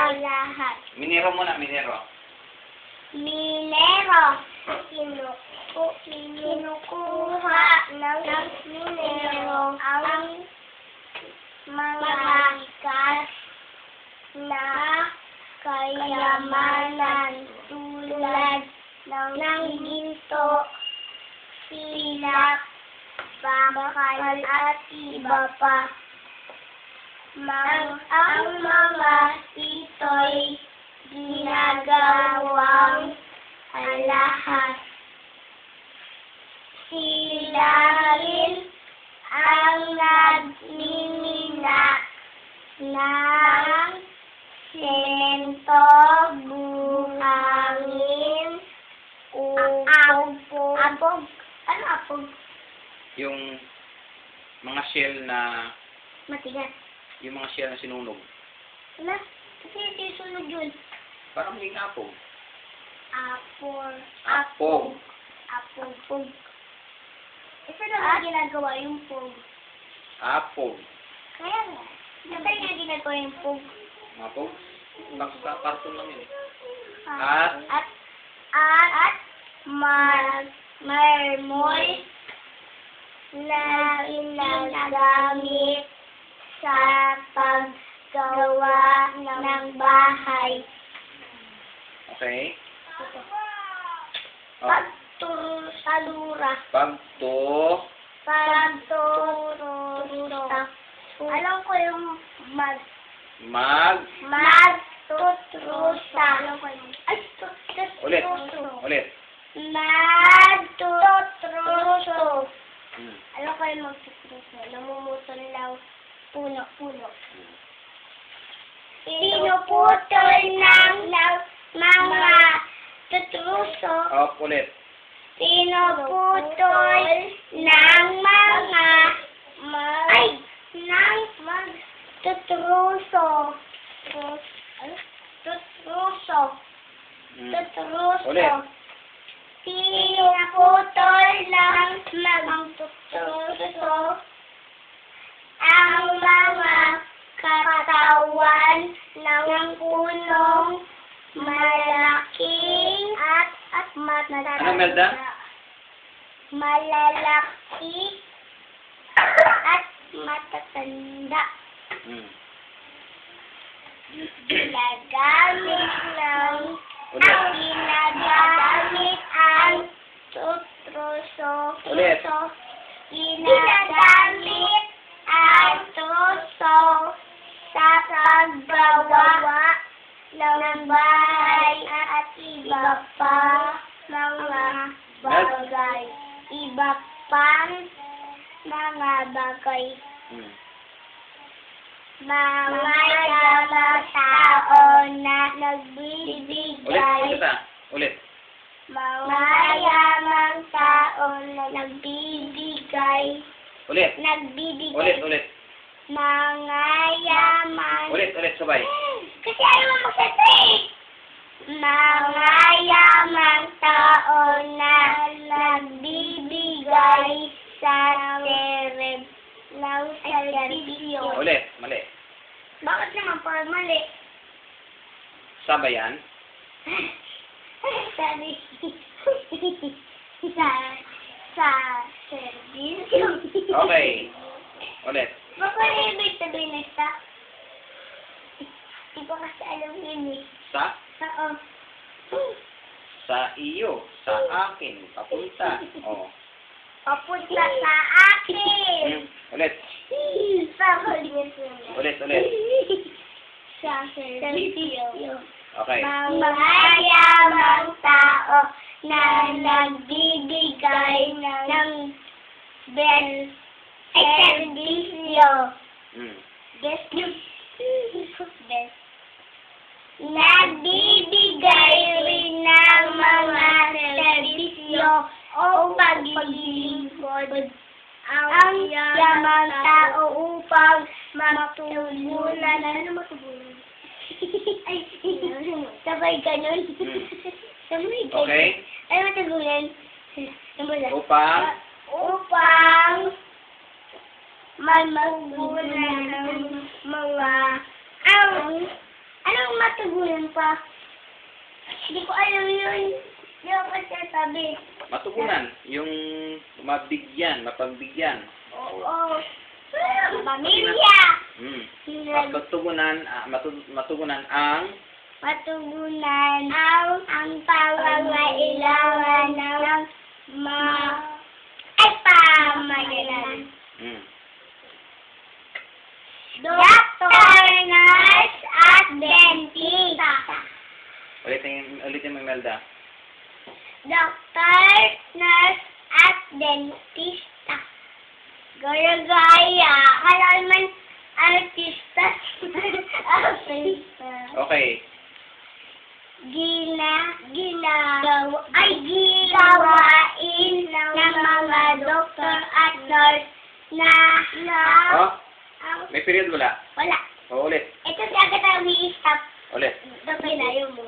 ang lahat. Minero muna, minero. Minero. Kinukuha ng minero ang mga likas na kayamanan tulad ng ginto, silak, bakal at iba pa. Ang mga ito'y ginagawang alahas. Sila rin ang nagmimina ng semento, buhangin, apog. Ano apog? Yung mga shell na, Matigas. yung mga shell na sinunog. Wala. Kasi ito yung sunog yun. Parang maging apog. Apog. Apog. Ito na ginagawa yung pog. Apog. Kaya nga. Ito yung ginagawa yung pog. Apog? Basta karton lang yun eh. At marmol na ginagamit sa paggawa ng bahay. Okay? Oh. Pagturusalura. Pagturusa. Alam ko yung magtutrusa. Ay, Ulit. Magtutruso. Alam ko yung magtutruso. Namumutol lang puno. Pinuputol ng mga tutruso. Ulit. Pinuputol ng mga tutruso. Ulit. Pinuputol ng mga tutruso ang mga katawan ng punong malaking at matatanda. Ano, Melda? Malalaki at matatanda. Ginagamit ang tutruso. Ulit. Ginagamit ang truso sa paggawa ng bahay at iba pa mga bagay. Mga yamang tao na nagbibigay. Ulit. Mga yamang tao na nagbibigay. Ulit. Nagbibigay. Mga yamang. Ulit, sabay. Kasi ayaw mo magsabi. Mga yamang tao na nagbibigay sa serbisyo. Ulit, mali. Bakit naman parang mali? Sabayan. Sabi, sa serbisyo. Okay. Ulit. Baka ibig sabihin na sa? Hindi ko kasi alam yun eh. Oo. Sa iyo. Sa akin. Papunta. Papunta sa akin. Ulit. Ulit. Sa serbisyo. Okay. Mga yamang tao na nagbibigay ng serbisyo. Nagbibigay rin ng mga serbisyo o paglilingkod ang yamang tao upang matugunan. Ano matugunan? Ay, sabay ganun. Sabay ganun. Okay. Ano matugunan? Upang matugunan ng mga Anong matugunan pa? Hindi ko alam yun. Hindi ako sasabi. Matugunan. Yung mabigyan, mapagbigyan. Oo. Pamilya. Matugunan, matugunan ang Matugunan ang pangangailangan ng pamayanan. Doctor, nurse, at dentista. Ulitin mo, Imelda. Doctor, nurse, at dentista. Gaya-gaya. Kala naman artista. Artista. Okay. Gawain ng mga doktor at nurse na Oh, may period wala. wala. O, ulit. Ito si Agatha i-stop. Ulit. Pinayo mo.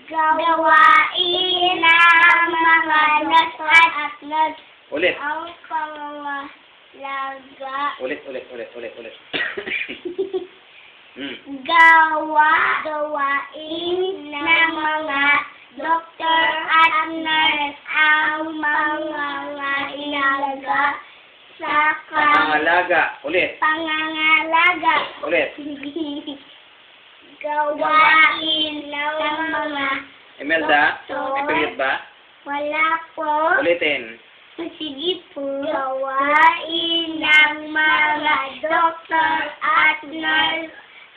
Gawain ng mga nurse at nurse Ulit. ang pangangalaga. Ulit. Gawain ng mga doktor at nurse ang pangangalaga sa Pangalaga. Ulit. pangangalaga. Ulit. Gawain ng mga Imelda, may period ba? wala po. Ulitin. Sige po. Gawain ng mga doktor at nurse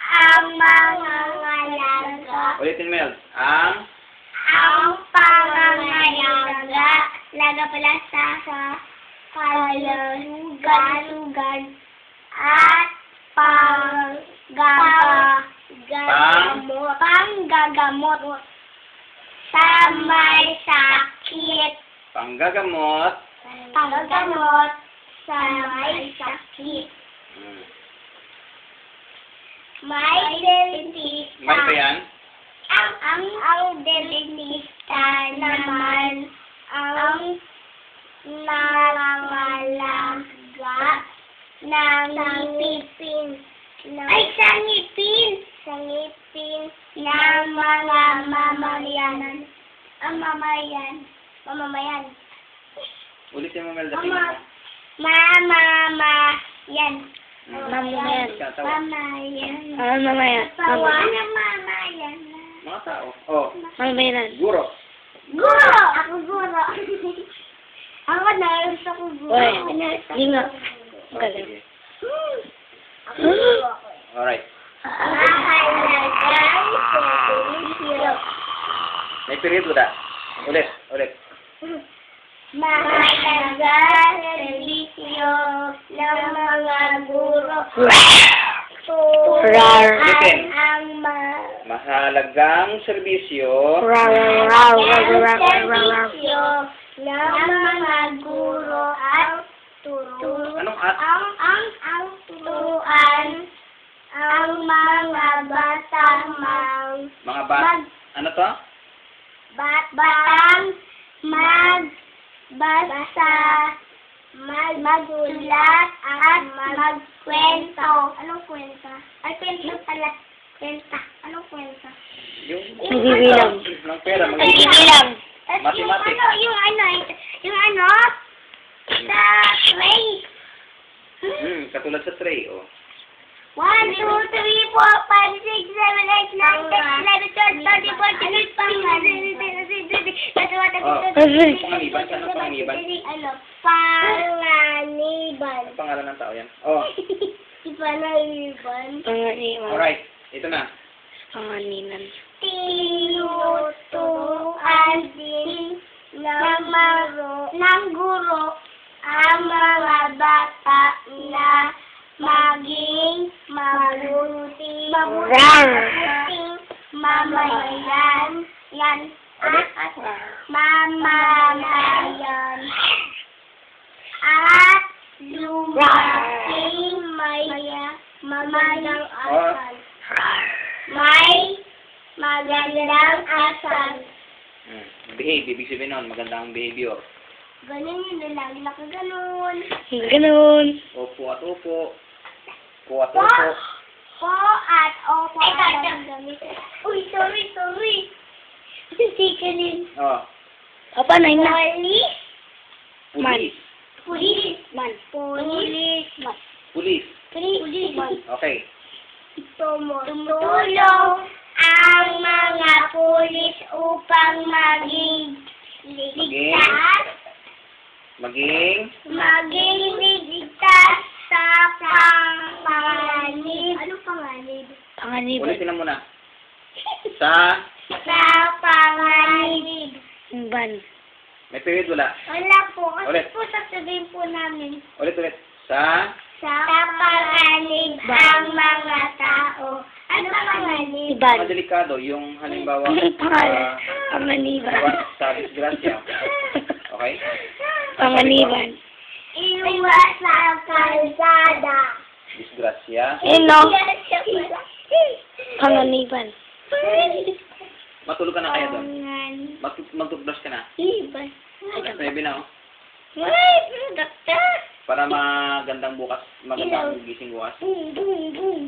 ang pangangalaga. Ulitin, Mel. Ang Pangangalaga. Laga pala sa kalugan at panggagamot sa may sakit. panggagamot. Panggagamot sa may sakit. May dentista. May pa yan? Ang dentista naman ang nangangalaga ng ngipin. Ay, sa ngipin! Sa ngipin ng mga mamamayan. Ang mamamayan. Ulitin mo, Mel. Mamamayan. Mamamayan. Mamayan. Mamamayan. Pawanang mamayan. Mga tao. Oh, Mamamayan. guro. Guro! Ako guro. Ako nurse ako guro. Oy, Ako nurse ako di nga. Oh, Galing. sige. Ako guro ako. Alright. Mahalagang servisyo. May period wala. Ulit. Mahalagang servisyo ng mga guro. Rar. Ulitin. Ang Mahalagang serbisyo. servisyo ng mga guro at turo. Anong at? Ang turuan ang mga batang Mga bat. Ano to? batang magbasa, magsulat at magkwento. Anong kwenta? Ay, kwento pala. Kwenta. Anong kwenta? Yung Nagbibilang. ng pera. Nagbibilang. Mathematics. Yung ano, sa tray. Katulad sa tray, oh. 1, 2, 3, 4, 5, 6, 7, 8, 9, 10, 11, 12, 13, 14, 15, 16, 17, 18, 19, 20, 21, 22, 23, 24, 25, 26, 27, 28, 29, 30. Panganiban. Ano pangalan ng tao yan? Oh. Si Panganiban. Panganiban. Alright. Ito na. Panganiban. Tinuturuan din ng guro ang mga bata na maging mabuting mamamayan. Mamamayan. At lumaking mamayang asal. May magandang asal. Behave. Ibig sabihin nun, magandang behavior. Ganun yun, lagi na ka ganun. Ganun. Opo at opo. Po at opo. po at opo ang damit. Uy, sorry. Sikanin. Oh. Papa, na yun na. Police. Pulis. Police. Pulis. Okay. Tumutulong ang mga pulis upang maging ligtas. Maging Maging ligtas sa panganib. Anong panganib? Panganiban. ulitin na muna. Sa Sa panganib. Ban. may period wala. Wala po. Kasi Ulit. po sasabihin po namin. Ulit. Sa Sa panganib ang mga tao. Ano panganib? Ban. mga delikado, yung halimbawa Pangalan. Panganiban. sa disgrasya. Okay? Panganiban. Iwas sa kalsada. Disgrasya. Eh, no. Panganiban. Matulog ka na kaya doon. Panganiban. Mag-toothbrush ka na. Alas 9 na, oh. Wait, doktor. Para magandang gising bukas. Boom, boom, boom.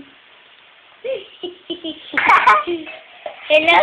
Hello,